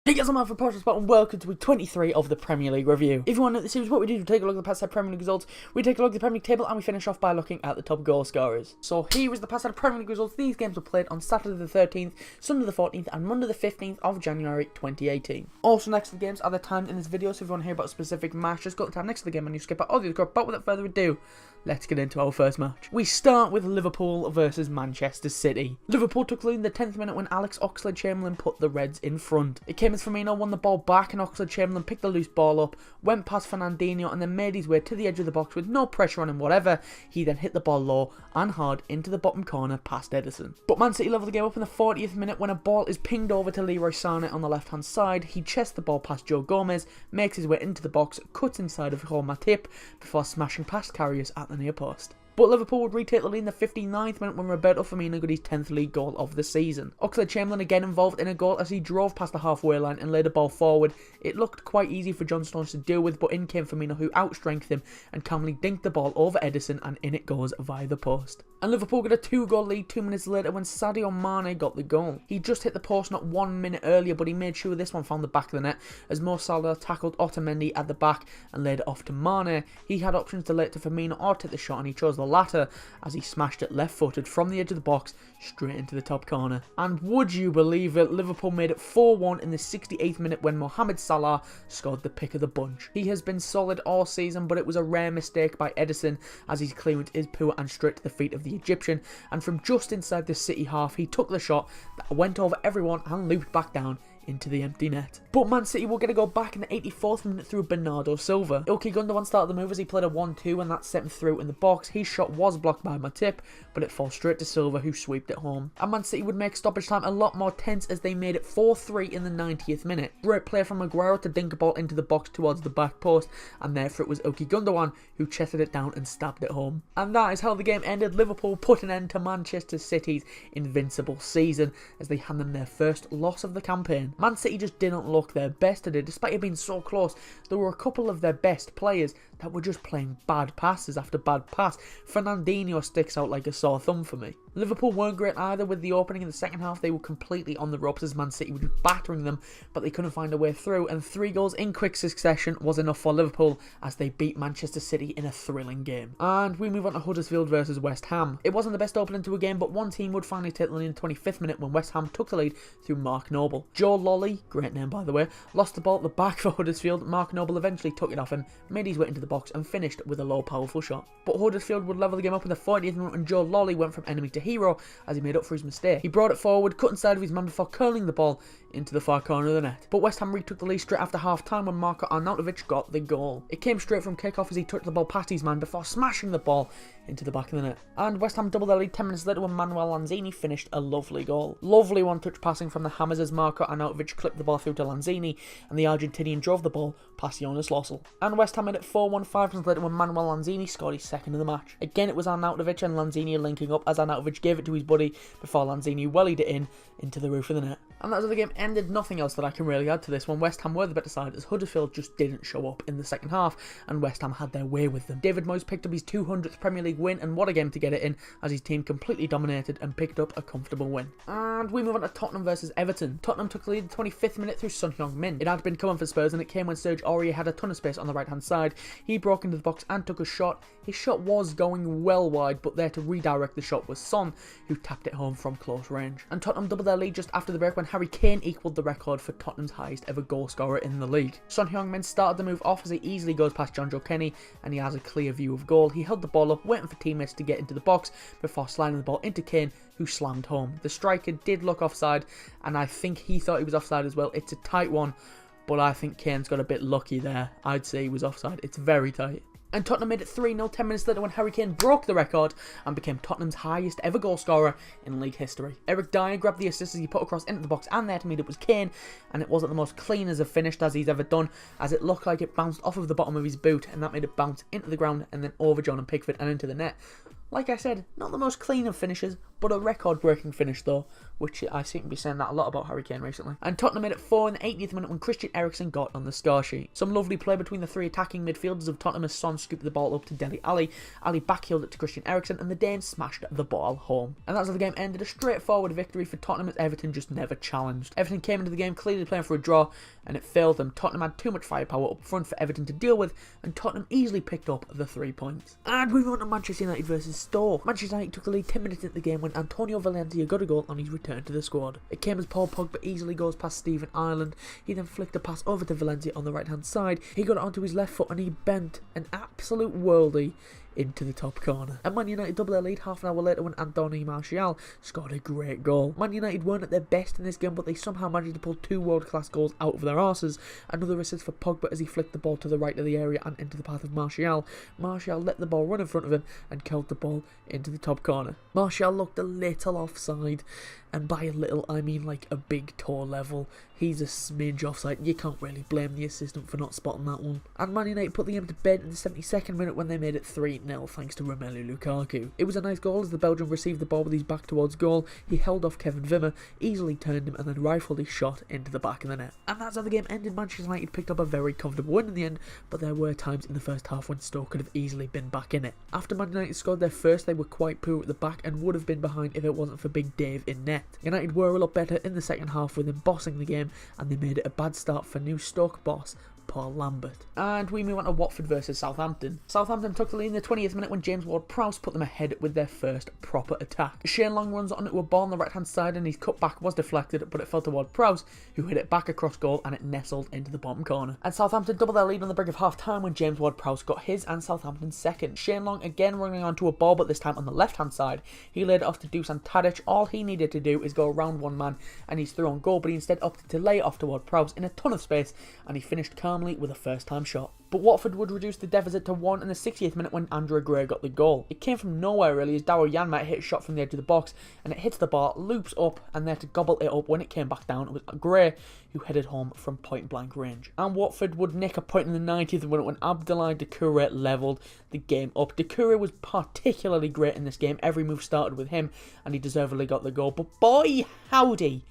Hey guys, I'm Alfred Podcast and welcome to week 23 of the Premier League review. If you want to know the series, what we do is we take a look at the past 10 Premier League results, we take a look at the Premier League table, and we finish off by looking at the top goal scorers. So here is the past 10 Premier League results. These games were played on Saturday the 13th, Sunday the 14th, and Monday the 15th of January 2018. Also next to the games are the timed in this video, so if you want to hear about a specific match, just go to the tab next to the game and you skip out all the other crap. But without further ado, let's get into our first match. We start with Liverpool versus Manchester City. Liverpool took the lead in the 10th minute when Alex Oxlade-Chamberlain put the Reds in front. It came as Firmino won the ball back and Oxlade-Chamberlain picked the loose ball up, went past Fernandinho and then made his way to the edge of the box with no pressure on him whatever. He then hit the ball low and hard into the bottom corner past Ederson. But Man City leveled the game up in the 40th minute when a ball is pinged over to Leroy Sané on the left hand side. He chests the ball past Joe Gomez, makes his way into the box, cuts inside of João Matip before smashing past Karius at the near post. But Liverpool would retake the lead in the 59th minute when Roberto Firmino got his 10th league goal of the season. Oxlade-Chamberlain again involved in a goal as he drove past the halfway line and laid the ball forward. It looked quite easy for John Stones to deal with, but in came Firmino who outstrengthened him and calmly dinked the ball over Ederson, and in it goes via the post. And Liverpool got a 2-goal lead 2 minutes later when Sadio Mane got the goal. He just hit the post not 1 minute earlier, but he made sure this one found the back of the net as Mo Salah tackled Otamendi at the back and laid it off to Mane. He had options to lay it to Firmino or take the shot, and he chose the latter as he smashed it left-footed from the edge of the box straight into the top corner. And would you believe it, Liverpool made it 4-1 in the 68th minute when Mohamed Salah scored the pick of the bunch. He has been solid all season, but it was a rare mistake by Ederson as his clearance is poor and straight to the feet of the Egyptian, and from just inside the City half he took the shot that went over everyone and looped back down into the empty net. But Man City will get a goal back in the 84th minute through Bernardo Silva. Ilkay Gundogan started the move as he played a 1-2 and that sent him through in the box. His shot was blocked by Matip, but it falls straight to Silva who sweeped it home. And Man City would make stoppage time a lot more tense as they made it 4-3 in the 90th minute. Great play from Maguire to dink a ball into the box towards the back post, and therefore it was Ilkay Gundogan who chested it down and stabbed it home. And that is how the game ended. Liverpool put an end to Manchester City's invincible season as they hand them their first loss of the campaign. Man City just didn't look their best today, despite it being so close. There were a couple of their best players that were just playing bad passes after bad pass. Fernandinho sticks out like a sore thumb for me. Liverpool weren't great either with the opening in the second half. They were completely on the ropes as Man City were just battering them, but they couldn't find a way through, and 3 goals in quick succession was enough for Liverpool as they beat Manchester City in a thrilling game. And we move on to Huddersfield versus West Ham. It wasn't the best opening to a game, but one team would finally take the lead in the 25th minute when West Ham took the lead through Mark Noble. Joe Lolly, great name by the way, lost the ball at the back for Huddersfield. Mark Noble eventually took it off him, made his way into the box and finished with a low powerful shot. But Huddersfield would level the game up in the 40th minute when Joe Lolly went from enemy to hero as he made up for his mistake. He brought it forward, cut inside of his man before curling the ball into the far corner of the net. But West Ham retook the lead straight after half time when Marko Arnautovic got the goal. It came straight from kick-off as he touched the ball past his man before smashing the ball into the back of the net. And West Ham doubled their lead 10 minutes later when Manuel Lanzini finished a lovely goal. Lovely one-touch passing from the Hammers as Marko Arnautovic clipped the ball through to Lanzini, and the Argentinian drove the ball past Jonas Lossell. And West Ham made it 4-1 5 minutes later when Manuel Lanzini scored his second of the match. Again it was Arnautovic and Lanzini linking up as Arnautovic gave it to his buddy before Lanzini wellied it into the roof of the net. And that's how the game ended. Nothing else that I can really add to this one. West Ham were the better side as Huddersfield just didn't show up in the second half and West Ham had their way with them. David Moyes picked up his 200th Premier League win, and what a game to get it in as his team completely dominated and picked up a comfortable win. And we move on to Tottenham versus Everton. Tottenham took the lead in the 25th minute through Son Heung-min. It had been coming for Spurs and it came when Serge Aurier had a ton of space on the right hand side. He broke into the box and took a shot. His shot was going well wide, but there to redirect the shot was Son, who tapped it home from close range. And Tottenham doubled their lead just after the break when Harry Kane equalled the record for Tottenham's highest ever goal scorer in the league. Son Heung-min started the move off as he easily goes past John Joe Kenny and he has a clear view of goal. He held the ball up, waiting for teammates to get into the box before sliding the ball into Kane, who slammed home. The striker did look offside, and I think he thought he was offside as well. It's a tight one, but I think Kane's got a bit lucky there. I'd say he was offside. It's very tight. And Tottenham made it 3-0 10 minutes later when Harry Kane broke the record and became Tottenham's highest ever goal scorer in league history. Eric Dyer grabbed the assist as he put across into the box, and there to meet up was Kane, and it wasn't the most clean as a finish as he's ever done, as it looked like it bounced off of the bottom of his boot and that made it bounce into the ground and then over John and Pickford and into the net. Like I said, not the most clean of finishes, but a record-breaking finish though, which I seem to be saying that a lot about Harry Kane recently. And Tottenham made it 4 in the 80th minute when Christian Eriksen got on the score sheet. Some lovely play between the three attacking midfielders of Tottenham as Son scooped the ball up to Dele Alli. Ali backheeled it to Christian Eriksen and the Danes smashed the ball home. And that's how the game ended, a straightforward victory for Tottenham as Everton just never challenged. Everton came into the game clearly playing for a draw and it failed them. Tottenham had too much firepower up front for Everton to deal with and Tottenham easily picked up the 3 points. And we went on to Manchester United versus Stoke. Manchester United took the lead 10 minutes into the game when Antonio Valencia got a goal on his return to the squad. It came as Paul Pogba easily goes past Stephen Ireland. He then flicked a pass over to Valencia on the right hand side. He got it onto his left foot and he bent an absolute worldie into the top corner. And Man United doubled their lead half an hour later when Anthony Martial scored a great goal. Man United weren't at their best in this game, but they somehow managed to pull 2 world-class goals out of their arses. Another assist for Pogba as he flicked the ball to the right of the area and into the path of Martial. Martial let the ball run in front of him and curled the ball into the top corner. Martial looked a little offside, and by a little I mean like a big toe level. He's a smidge offside. You can't really blame the assistant for not spotting that one. And Man United put the game to bed in the 72nd minute when they made it 3-0 thanks to Romelu Lukaku. It was a nice goal as the Belgian received the ball with his back towards goal. He held off Kevin Wimmer, easily turned him and then rifled his shot into the back of the net. And that's how the game ended. Manchester United picked up a very comfortable win in the end, but there were times in the first half when Stoke could have easily been back in it. After Man United scored their first, they were quite poor at the back and would have been behind if it wasn't for Big Dave in net. United were a lot better in the second half with him bossing the game, and they made it a bad start for new Stoke boss Paul Lambert. And we move on to Watford versus Southampton. Southampton took the lead in the 20th minute when James Ward-Prowse put them ahead with their first proper attack. Shane Long runs onto a ball on the right hand side and his cutback was deflected, but it fell to Ward-Prowse, who hit it back across goal and it nestled into the bottom corner. And Southampton doubled their lead on the brink of half time when James Ward-Prowse got his and Southampton's second. Shane Long again running onto a ball, but this time on the left hand side. He laid it off to Dusan Tadic. All he needed to do is go around one man and he's through on goal, but he instead opted to lay it off to Ward-Prowse in a ton of space and he finished calmly with a first time shot. But Watford would reduce the deficit to 1 in the 60th minute when Andrew Gray got the goal. It came from nowhere really as Daryl Janmaat hit a shot from the edge of the box and it hits the bar, loops up, and there to gobble it up when it came back down it was Gray who headed home from point blank range. And Watford would nick a point in the 90th minute when Abdoulaye Doucouré levelled the game up. Doucouré was particularly great in this game. Every move started with him and he deservedly got the goal. But boy howdy,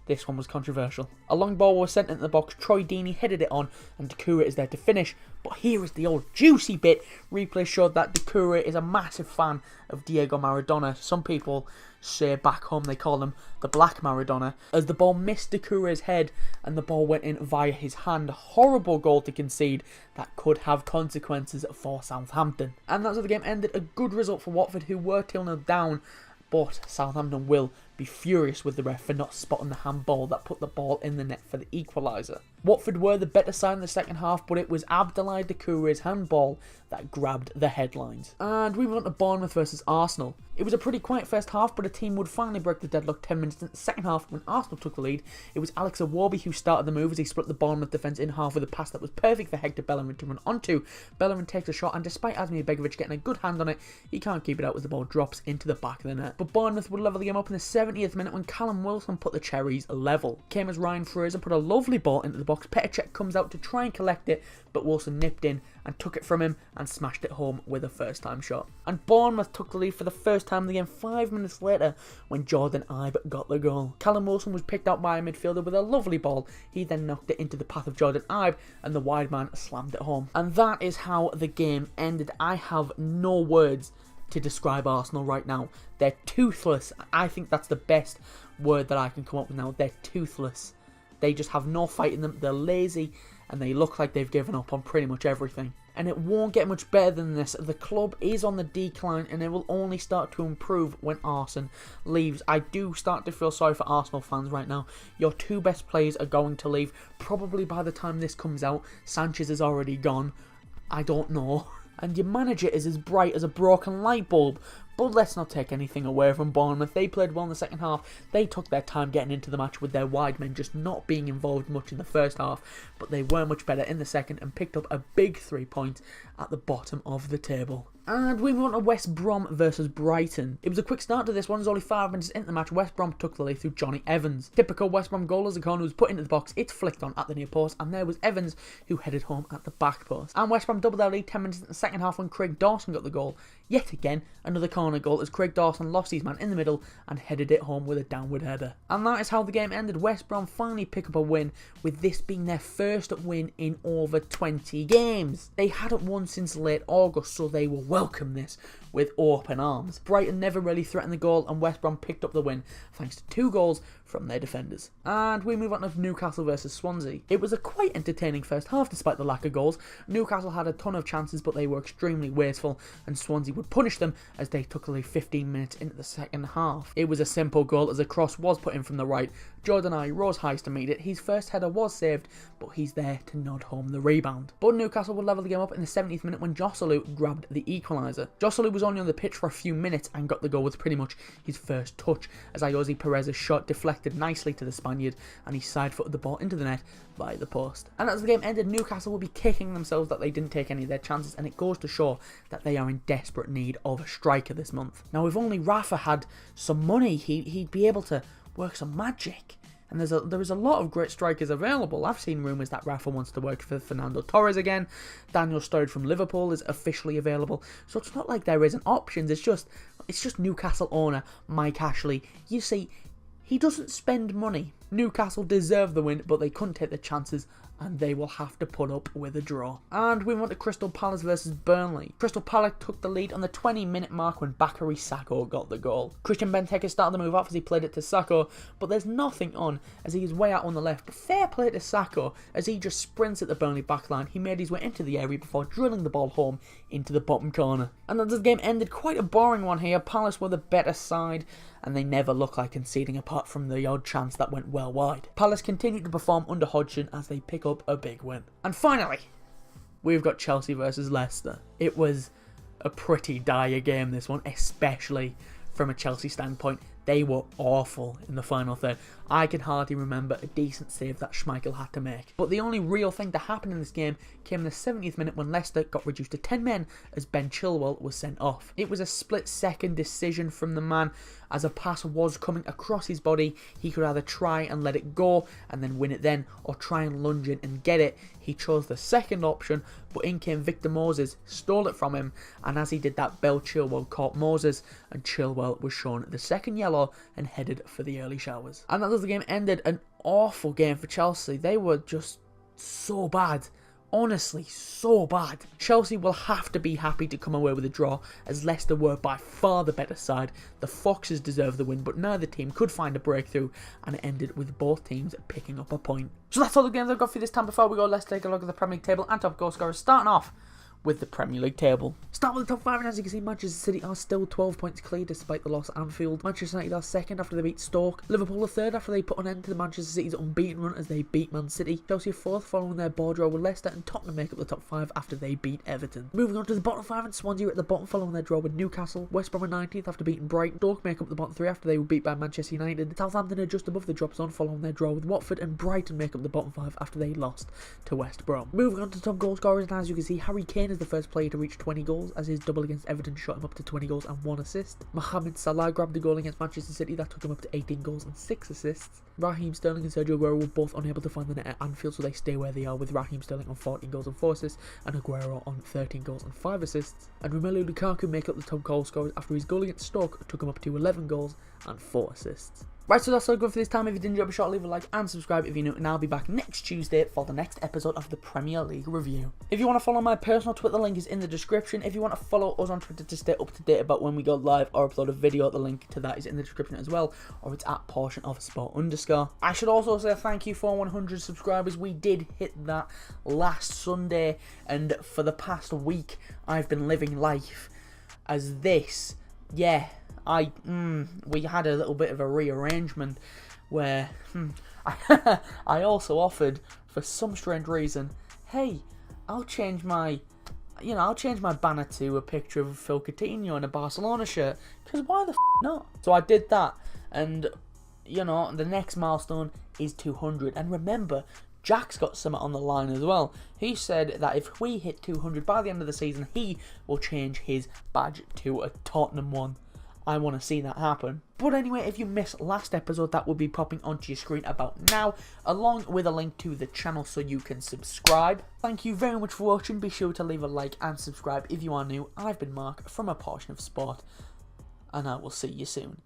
this one was controversial. A long ball was sent into the box, Troy Deeney headed it on and Doucouré is there to finish. But here is the old juicy bit. Replay showed that Doucouré is a massive fan of Diego Maradona. Some people say back home they call him the Black Maradona, as the ball missed Doucouré's head and the ball went in via his hand. Horrible goal to concede that could have consequences for Southampton. And that's how the game ended. A good result for Watford, who were 2-0 down, but Southampton will be furious with the ref for not spotting the handball that put the ball in the net for the equaliser. Watford were the better side in the second half, but it was Abdoulaye Doucouré's handball that grabbed the headlines. And we went to Bournemouth versus Arsenal. It was a pretty quiet first half, but a team would finally break the deadlock 10 minutes in the second half when Arsenal took the lead. It was Alex Iwobi who started the move as he split the Bournemouth defence in half with a pass that was perfect for Hector Bellerin to run onto. Bellerin takes a shot and despite Asmir Begovic getting a good hand on it, he can't keep it out as the ball drops into the back of the net. But Bournemouth would level the game up in the 70th minute when Callum Wilson put the Cherries level. Came as Ryan Fraser put a lovely ball into the box. Petr Cech comes out to try and collect it, but Wilson nipped in and took it from him and smashed it home with a first time shot. And Bournemouth took the lead for the first time in the game 5 minutes later when Jordan Ibe got the goal. Callum Wilson was picked out by a midfielder with a lovely ball. He then knocked it into the path of Jordan Ibe and the wide man slammed it home. And that is how the game ended. I have no words to describe Arsenal right now. They're toothless. I think that's the best word that I can come up with now. They're toothless. They just have no fight in them. They're lazy and they look like they've given up on pretty much everything. And it won't get much better than this. The club is on the decline and it will only start to improve when Arsene leaves. I do start to feel sorry for Arsenal fans right now. Your 2 best players are going to leave. Probably by the time this comes out, Sanchez is already gone. I don't know. And your manager is as bright as a broken light bulb. But let's not take anything away from Bournemouth. They played well in the second half. They took their time getting into the match with their wide men just not being involved much in the first half. But they were much better in the second and picked up a big 3 points at the bottom of the table. And we went on to West Brom versus Brighton. It was a quick start to this one. It was only 5 minutes into the match. West Brom took the lead through Johnny Evans. Typical West Brom goal as the corner was put into the box. It's flicked on at the near post. And there was Evans who headed home at the back post. And West Brom doubled their lead 10 minutes in the second half when Craig Dawson got the goal. Yet again, another corner corner goal as Craig Dawson lost his man in the middle and headed it home with a downward header. And that is how the game ended. West Brom finally pick up a win, with this being their first win in over 20 games. They hadn't won since late August, so they will welcome this with open arms. Brighton never really threatened the goal, and West Brom picked up the win thanks to 2 goals from their defenders. And we move on to Newcastle versus Swansea. It was a quite entertaining first half despite the lack of goals. Newcastle had a ton of chances, but they were extremely wasteful, and Swansea would punish them as they took only 15 minutes into the second half. It was a simple goal as a cross was put in from the right. Jordan Ayew rose highest to meet it. His first header was saved, but he's there to nod home the rebound. But Newcastle would level the game up in the 70th minute when Joselu grabbed the equaliser. Joselu was only on the pitch for a few minutes and got the goal with pretty much his first touch, as Ayoze Perez's shot deflected nicely to the Spaniard and he side-footed the ball into the net by the post. And as the game ended, Newcastle will be kicking themselves that they didn't take any of their chances, and it goes to show that they are in desperate need of a striker this month. Now, if only Rafa had some money, he'd be able to work some magic. And there is a lot of great strikers available. I've seen rumours that Rafa wants to work for Fernando Torres again. Daniel Sturridge from Liverpool is officially available. So it's not like there isn't options. It's just Newcastle owner Mike Ashley. You see, he doesn't spend money. Newcastle deserve the win, but they couldn't take the chances, and they will have to put up with a draw. And we went to Crystal Palace versus Burnley. Crystal Palace took the lead on the 20-minute mark when Bakary Sakho got the goal. Christian Benteke started to move off as he played it to Sakho, but there's nothing on as he is way out on the left. But fair play to Sakho as he just sprints at the Burnley backline. He made his way into the area before drilling the ball home into the bottom corner. And as the game ended, quite a boring one here. Palace were the better side, and they never looked like conceding apart from the odd chance that went well wide. Palace continued to perform under Hodgson as they pick up a big win. And finally, we've got Chelsea versus Leicester. It was a pretty dire game, this one, especially from a Chelsea standpoint. They were awful in the final third. I can hardly remember a decent save that Schmeichel had to make. But the only real thing to happen in this game came in the 70th minute when Leicester got reduced to 10 men as Ben Chilwell was sent off. It was a split-second decision from the man. As a pass was coming across his body, he could either try and let it go and then win it then, or try and lunge in and get it. He chose the second option, but in came Victor Moses, stole it from him, and as he did that, Ben Chilwell caught Moses, and Chilwell was shown the second yellow and headed for the early showers. And that was the game ended. An awful game for Chelsea. They were just so bad. Honestly, so bad. Chelsea will have to be happy to come away with a draw, as Leicester were by far the better side. The Foxes deserved the win, but neither team could find a breakthrough, and it ended with both teams picking up a point. So that's all the games I've got for you this time. Before we go, let's take a look at the Premier League table and top goal scorers, starting off with the Premier League table. Start with the top 5, and as you can see, Manchester City are still 12 points clear despite the loss at Anfield. Manchester United are second after they beat Stoke. Liverpool are third after they put an end to the Manchester City's unbeaten run as they beat Man City. Chelsea are fourth following their board draw with Leicester, and Tottenham make up the top 5 after they beat Everton. Moving on to the bottom 5, and Swansea are at the bottom following their draw with Newcastle. West Brom are 19th after beating Brighton. Stoke make up the bottom 3 after they were beat by Manchester United. Southampton are just above the drop zone following their draw with Watford, and Brighton make up the bottom 5 after they lost to West Brom. Moving on to top goal scorers, and as you can see, Harry Kane is the first player to reach 20 goals as his double against Everton shot him up to 20 goals and 1 assist. Mohamed Salah grabbed the goal against Manchester City that took him up to 18 goals and 6 assists. Raheem Sterling and Sergio Aguero were both unable to find the net at Anfield, so they stay where they are, with Raheem Sterling on 14 goals and 4 assists and Aguero on 13 goals and 5 assists. And Romelu Lukaku make up the top goal scorers after his goal against Stoke took him up to 11 goals and 4 assists. Right, so that's all good for this time. If you did enjoy, be sure to leave a like and subscribe if you're new, and I'll be back next Tuesday for the next episode of the Premier League review. If you want to follow my personal Twitter, link is in the description. If you want to follow us on Twitter to stay up to date about when we go live or upload a video, the link to that is in the description as well, or it's at portionofsport_. I should also say thank you for 100 subscribers. We did hit that last Sunday, and for the past week, I've been living life as this. Yeah. We had a little bit of a rearrangement where I also offered, for some strange reason, hey, I'll change my banner to a picture of Phil Coutinho in a Barcelona shirt, because why the not? So I did that, and the next milestone is 200, and remember, Jack's got something on the line as well. He said that if we hit 200 by the end of the season, he will change his badge to a Tottenham one. I want to see that happen. But anyway, if you missed last episode, that will be popping onto your screen about now, along with a link to the channel so you can subscribe. Thank you very much for watching. Be sure to leave a like and subscribe if you are new. I've been Mark from A Portion of Sport. and I will see you soon.